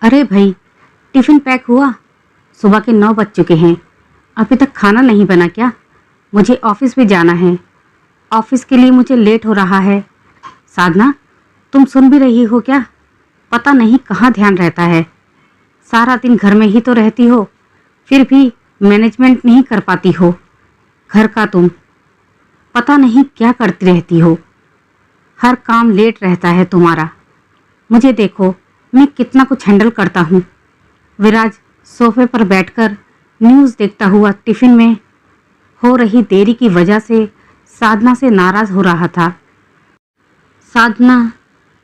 अरे भाई, tiffin pack हुआ? सुबह के 9 बज चुके हैं। अभी तक खाना नहीं बना क्या? मुझे ऑफिस भी जाना है। ऑफिस के लिए मुझे लेट हो रहा है। साधना, तुम सुन भी रही हो क्या? पता नहीं कहाँ ध्यान रहता है। सारा दिन घर में ही तो रहती हो, फिर भी मैनेजमेंट नहीं कर पाती हो। घर का तुम पता नहीं क्या करती रहती हो। हर काम लेट रहता है तुम्हारा। मुझे देखो, मैं कितना कुछ हैंडल करता हूँ। विराज सोफे पर बैठकर न्यूज़ देखता हुआ टिफिन में हो रही देरी की वजह से साधना से नाराज हो रहा था। साधना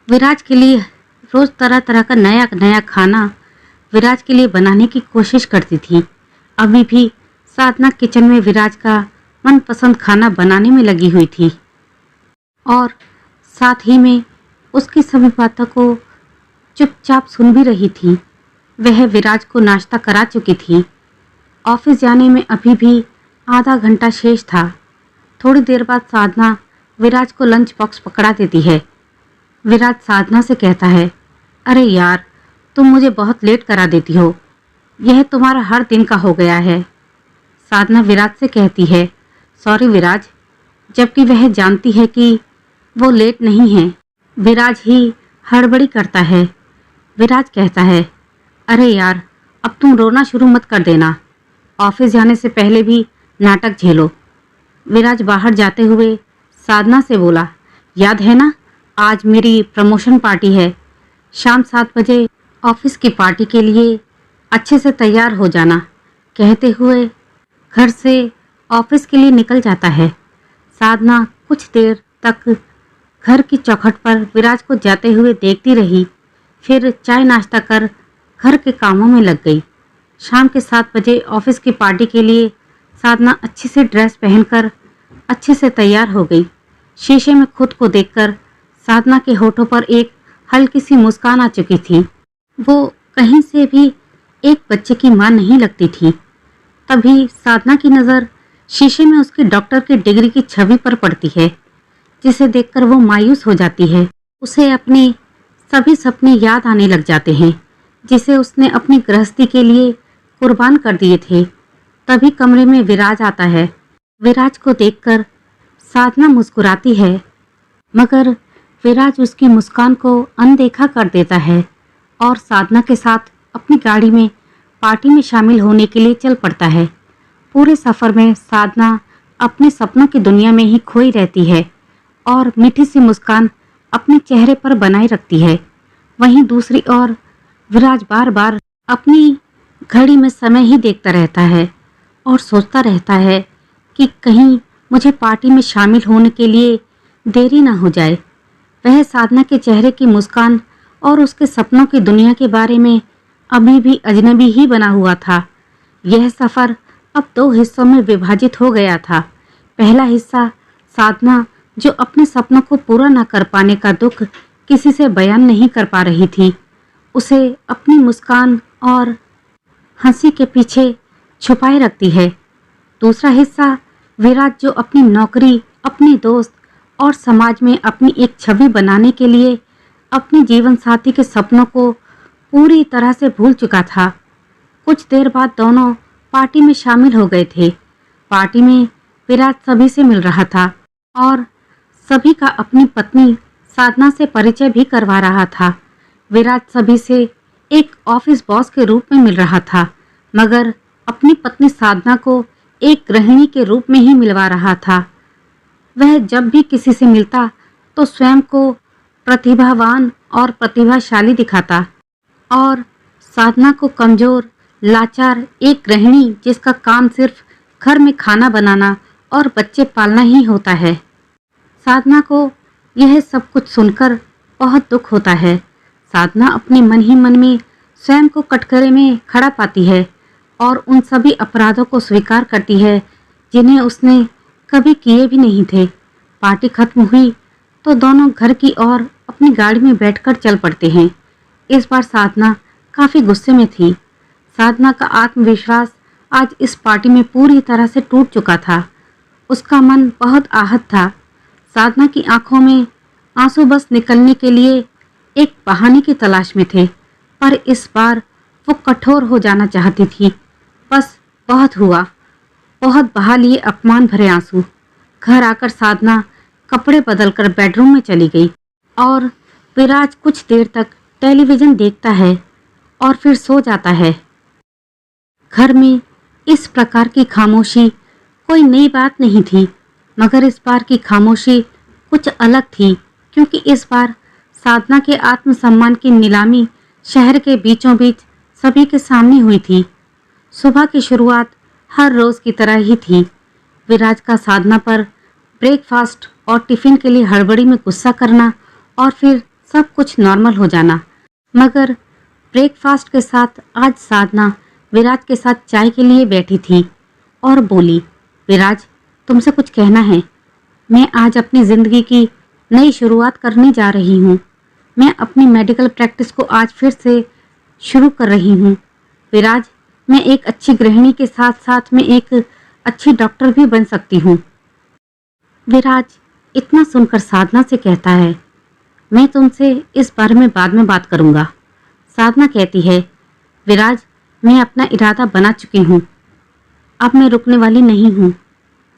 विराज के लिए रोज तरह तरह का नया नया खाना विराज के लिए बनाने की कोशिश करती थी। अभी भी साधना किचन में विराज का मनपसंद खाना बनाने में लगी हुई थी और साथ ही में उसकी सभी बातों को चुपचाप सुन भी रही थी। वह विराज को नाश्ता करा चुकी थी। ऑफिस जाने में अभी भी आधा घंटा शेष था। थोड़ी देर बाद साधना विराज को लंच बॉक्स पकड़ा देती है। विराज साधना से कहता है, अरे यार, तुम मुझे बहुत लेट करा देती हो। यह तुम्हारा हर दिन का हो गया है। साधना विराज से कहती है, सॉरी विराज, जबकि वह जानती है कि वो लेट नहीं है। विराज ही हड़बड़ी करता है। विराज कहता है, अरे यार, अब तुम रोना शुरू मत कर देना। ऑफिस जाने से पहले भी नाटक झेलो। विराज बाहर जाते हुए साधना से बोला, याद है ना, आज मेरी प्रमोशन पार्टी है। शाम 7 बजे ऑफिस की पार्टी के लिए अच्छे से तैयार हो जाना। कहते हुए घर से ऑफिस के लिए निकल जाता है। साधना कुछ देर तक घर की चौखट पर विराज को जाते हुए देखती रही, फिर चाय नाश्ता कर घर के कामों में लग गई। शाम के 7 बजे ऑफिस की पार्टी के लिए साधना अच्छे से ड्रेस पहनकर अच्छे से तैयार हो गई। शीशे में खुद को देखकर साधना के होठों पर एक हल्की सी मुस्कान आ चुकी थी। वो कहीं से भी एक बच्चे की मां नहीं लगती थी। तभी साधना की नज़र शीशे में उसकी डॉक्टर की डिग्री की छवि पर पड़ती है, जिसे देखकर वो मायूस हो जाती है। उसे अपने सभी सपने याद आने लग जाते हैं, जिसे उसने अपनी गृहस्थी के लिए कुर्बान कर दिए थे। तभी कमरे में विराज आता है। विराज को देखकर साधना मुस्कुराती है, मगर विराज उसकी मुस्कान को अनदेखा कर देता है और साधना के साथ अपनी गाड़ी में पार्टी में शामिल होने के लिए चल पड़ता है। पूरे सफ़र में साधना अपने सपनों की दुनिया में ही खोई रहती है और मीठी सी मुस्कान अपने चेहरे पर बनाए रखती है। वहीं दूसरी ओर विराज बार बार अपनी घड़ी में समय ही देखता रहता है और सोचता रहता है कि कहीं मुझे पार्टी में शामिल होने के लिए देरी ना हो जाए। वह साधना के चेहरे की मुस्कान और उसके सपनों की दुनिया के बारे में अभी भी अजनबी ही बना हुआ था। यह सफ़र अब 2 हिस्सों में विभाजित हो गया था। पहला हिस्सा साधना जो अपने सपनों को पूरा ना कर पाने का दुख किसी से बयान नहीं कर पा रही थी, उसे अपनी मुस्कान और हंसी के पीछे छुपाए रखती है। दूसरा हिस्सा विराज जो अपनी नौकरी, अपने दोस्त और समाज में अपनी एक छवि बनाने के लिए अपने जीवन साथी के सपनों को पूरी तरह से भूल चुका था। कुछ देर बाद दोनों पार्टी में शामिल हो गए थे। पार्टी में विराज सभी से मिल रहा था और सभी का अपनी पत्नी साधना से परिचय भी करवा रहा था। विराज सभी से एक ऑफिस बॉस के रूप में मिल रहा था, मगर अपनी पत्नी साधना को एक गृहिणी के रूप में ही मिलवा रहा था। वह जब भी किसी से मिलता तो स्वयं को प्रतिभावान और प्रतिभाशाली दिखाता और साधना को कमजोर, लाचार एक गृहिणी जिसका काम सिर्फ घर में खाना बनाना और बच्चे पालना ही होता है। साधना को यह सब कुछ सुनकर बहुत दुख होता है। साधना अपने मन ही मन में स्वयं को कटघरे में खड़ा पाती है और उन सभी अपराधों को स्वीकार करती है जिन्हें उसने कभी किए भी नहीं थे। पार्टी खत्म हुई तो दोनों घर की ओर अपनी गाड़ी में बैठकर चल पड़ते हैं। इस बार साधना काफ़ी गुस्से में थी। साधना का आत्मविश्वास आज इस पार्टी में पूरी तरह से टूट चुका था। उसका मन बहुत आहत था। साधना की आंखों में आंसू बस निकलने के लिए एक बहाने की तलाश में थे, पर इस बार वो कठोर हो जाना चाहती थी। बस बहुत हुआ, बहुत बहा लिए अपमान भरे आंसू। घर आकर साधना कपड़े बदलकर बेडरूम में चली गई और विराज कुछ देर तक टेलीविज़न देखता है और फिर सो जाता है। घर में इस प्रकार की खामोशी कोई नई बात नहीं थी, मगर इस बार की खामोशी कुछ अलग थी, क्योंकि इस बार साधना के आत्मसम्मान की नीलामी शहर के बीचों बीच सभी के सामने हुई थी। सुबह की शुरुआत हर रोज़ की तरह ही थी। विराज का साधना पर ब्रेकफास्ट और टिफ़िन के लिए हड़बड़ी में गुस्सा करना और फिर सब कुछ नॉर्मल हो जाना। मगर ब्रेकफास्ट के साथ आज साधना विराज के साथ चाय के लिए बैठी थी और बोली, विराज, तुमसे कुछ कहना है। मैं आज अपनी ज़िंदगी की नई शुरुआत करने जा रही हूँ। मैं अपनी मेडिकल प्रैक्टिस को आज फिर से शुरू कर रही हूँ। विराज, मैं एक अच्छी गृहिणी के साथ साथ में एक अच्छी डॉक्टर भी बन सकती हूँ। विराज इतना सुनकर साधना से कहता है, मैं तुमसे इस बारे में बाद में बात करूँगा। साधना कहती है, विराज, मैं अपना इरादा बना चुकी हूँ, अब मैं रुकने वाली नहीं हूँ।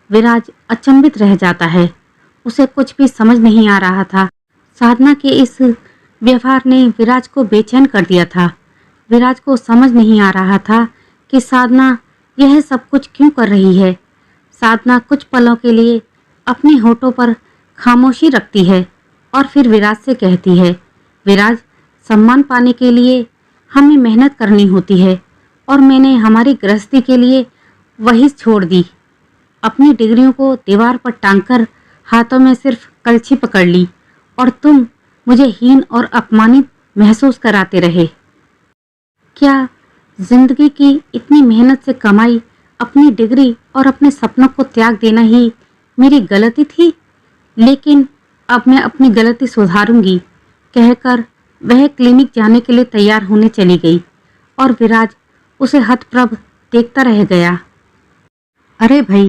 विराज अचंभित रह जाता है, उसे कुछ भी समझ नहीं आ रहा था। साधना के इस व्यवहार ने विराज को बेचैन कर दिया था। विराज को समझ नहीं आ रहा था कि साधना यह सब कुछ क्यों कर रही है। साधना कुछ पलों के लिए अपने होठों पर खामोशी रखती है और फिर विराज से कहती है, विराज, सम्मान पाने के लिए हमें मेहनत करनी होती है और मैंने हमारी गृहस्थी के लिए वही छोड़ दी। अपनी डिग्रियों को दीवार पर टांगकर हाथों में सिर्फ कलछी पकड़ ली और तुम मुझे हीन और अपमानित महसूस कराते रहे। क्या जिंदगी की इतनी मेहनत से कमाई अपनी डिग्री और अपने सपनों को त्याग देना ही मेरी गलती थी? लेकिन अब मैं अपनी गलती सुधारूंगी, कहकर वह क्लिनिक जाने के लिए तैयार होने चली गई और विराज उसे हतप्रभ देखता रह गया। अरे भाई,